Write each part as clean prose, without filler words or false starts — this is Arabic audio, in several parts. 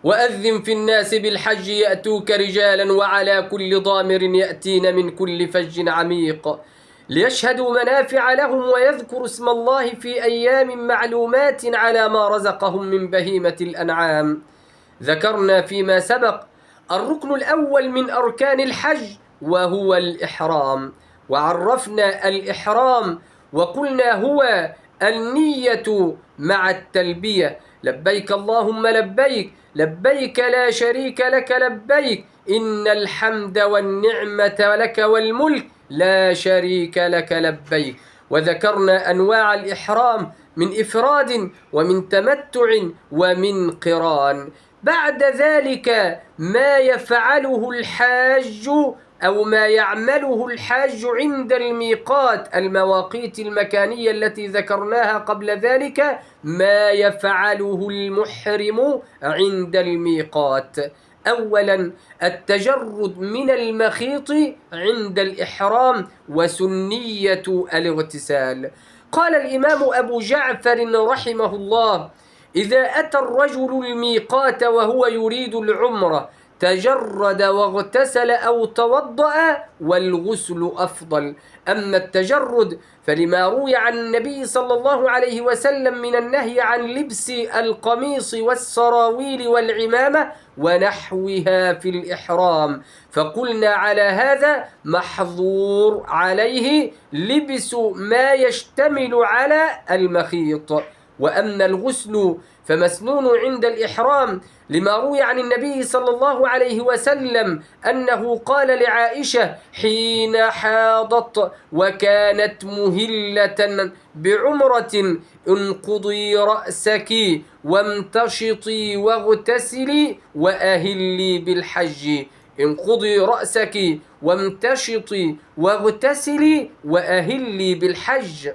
وأذن في الناس بالحج يأتوك رجالا وعلى كل ضامر يأتين من كل فج عميق ليشهدوا منافع لهم ويذكروا اسم الله في أيام معلومات على ما رزقهم من بهيمة الأنعام. ذكرنا فيما سبق الركن الأول من أركان الحج وهو الإحرام، وعرفنا الإحرام وقلنا هو النية مع التلبية: لبيك اللهم لبيك، لبيك لا شريك لك لبيك، إن الحمد والنعمة لك والملك لا شريك لك لبيك. وذكرنا أنواع الإحرام من إفراد ومن تمتع ومن قران. بعد ذلك ما يفعله الحاج أو ما يعمله الحاج عند الميقات، المواقيت المكانية التي ذكرناها قبل ذلك، ما يفعله المحرم عند الميقات. أولا التجرد من المخيط عند الإحرام وسنية الاغتسال. قال الإمام أبو جعفر رحمه الله: إذا أتى الرجل الميقات وهو يريد العمرة تجرد واغتسل أو توضأ، والغسل أفضل. أما التجرد فلما روي عن النبي صلى الله عليه وسلم من النهي عن لبس القميص والسراويل والعمامة ونحوها في الإحرام، فقلنا على هذا محظور عليه لبس ما يشتمل على المخيط. وأما الغسل فمسنون عند الإحرام لما روي عن النبي صلى الله عليه وسلم أنه قال لعائشة حين حاضت وكانت مهلة بعمرة: انقضي رأسك وامتشطي واغتسلي وأهلي بالحج. انقضي رأسك وامتشطي واغتسلي وأهلي بالحج.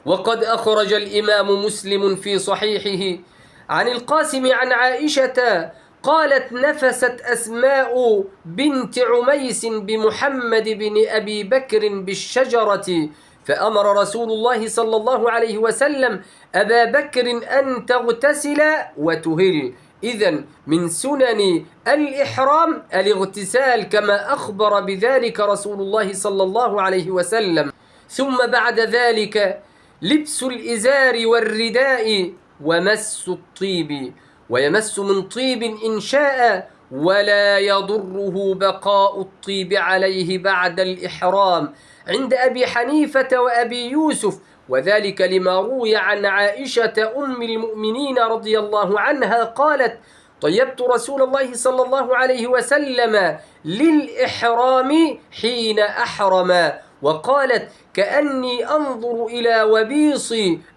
وقد أخرج الإمام مسلم في صحيحه عن القاسم عن عائشة قالت: نفست أسماء بنت عميس بمحمد بن أبي بكر بالشجرة، فأمر رسول الله صلى الله عليه وسلم أبا بكر أن تغتسل وتهل. إذن من سنن الإحرام الاغتسال كما أخبر بذلك رسول الله صلى الله عليه وسلم. ثم بعد ذلك لبس الإزار والرداء ومس الطيب، ويمس من طيب إن شاء، ولا يضره بقاء الطيب عليه بعد الإحرام عند أبي حنيفة وأبي يوسف، وذلك لما روي عن عائشة أم المؤمنين رضي الله عنها قالت: طيبت رسول الله صلى الله عليه وسلم للإحرام حين أحرم، وقالت: كأني أنظر إلى وبيص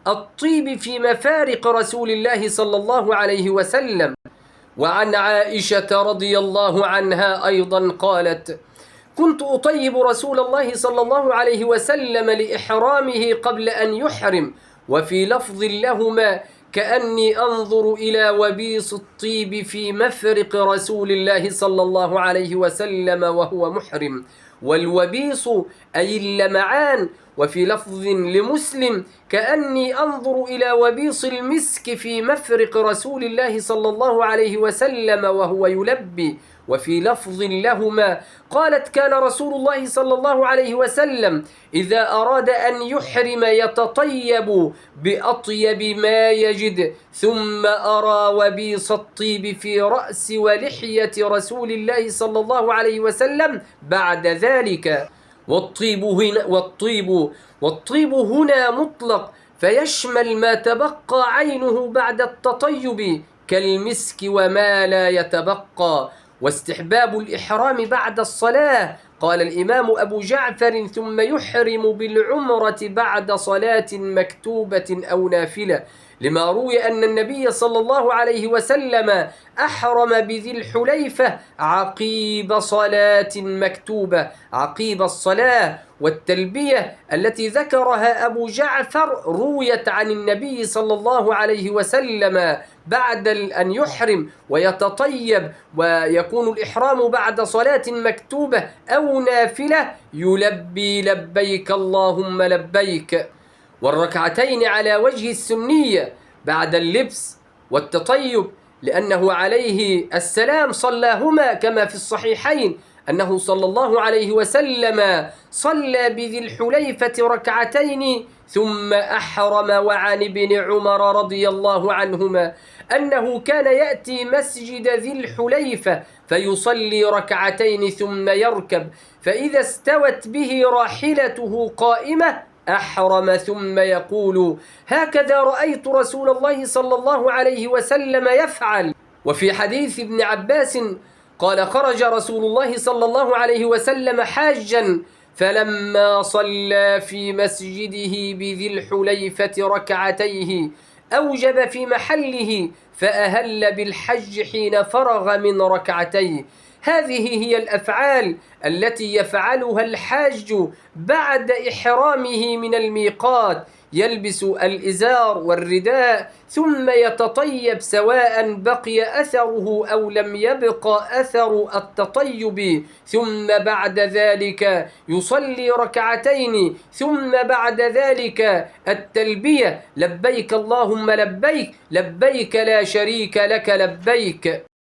الطيب في مفارق رسول الله صلى الله عليه وسلم. وعن عائشة رضي الله عنها أيضا قالت: كنت أطيب رسول الله صلى الله عليه وسلم لإحرامه قبل أن يحرم. وفي لفظ لهما: كأني أنظر إلى وبيص الطيب في مفرق رسول الله صلى الله عليه وسلم وهو محرم. والوبيص أي اللمعان. وفي لفظ لمسلم: كأني أنظر إلى وبيص المسك في مفرق رسول الله صلى الله عليه وسلم وهو يلبي. وفي لفظ لهما قالت: كان رسول الله صلى الله عليه وسلم إذا أراد أن يحرم يتطيب بأطيب ما يجد، ثم أرى وبيص الطيب في رأس ولحية رسول الله صلى الله عليه وسلم بعد ذلك. والطيب هنا مطلق، فيشمل ما تبقى عينه بعد التطيب كالمسك وما لا يتبقى. واستحباب الإحرام بعد الصلاة. قال الإمام أبو جعفر: ثم يحرم بالعمرة بعد صلاة مكتوبة أو نافلة، لما روي أن النبي صلى الله عليه وسلم أحرم بذي الحليفة عقيب صلاة مكتوبة، عقيب الصلاة. والتلبية التي ذكرها أبو جعفر رويت عن النبي صلى الله عليه وسلم بعد أن يحرم ويتطيب، ويكون الإحرام بعد صلاة مكتوبة أو نافلة يلبي: لبيك اللهم لبيك. والركعتين على وجه السنية بعد اللبس والتطيب لأنه عليه السلام صلاهما كما في الصحيحين أنه صلى الله عليه وسلم صلى بذي الحليفة ركعتين ثم أحرم. وعن ابن عمر رضي الله عنهما أنه كان يأتي مسجد ذي الحليفة فيصلي ركعتين ثم يركب، فإذا استوت به راحلته قائمة أحرم ثم يقول: هكذا رأيت رسول الله صلى الله عليه وسلم يفعل. وفي حديث ابن عباس قال: خرج رسول الله صلى الله عليه وسلم حاجا، فلما صلى في مسجده بذي الحليفة ركعتيه أوجب في محله فأهل بالحج حين فرغ من ركعتيه. هذه هي الأفعال التي يفعلها الحاج بعد إحرامه من الميقات، يلبس الإزار والرداء ثم يتطيب سواء بقي أثره أو لم يبق أثر التطيب، ثم بعد ذلك يصلي ركعتين، ثم بعد ذلك التلبية: لبيك اللهم لبيك، لبيك لا شريك لك لبيك.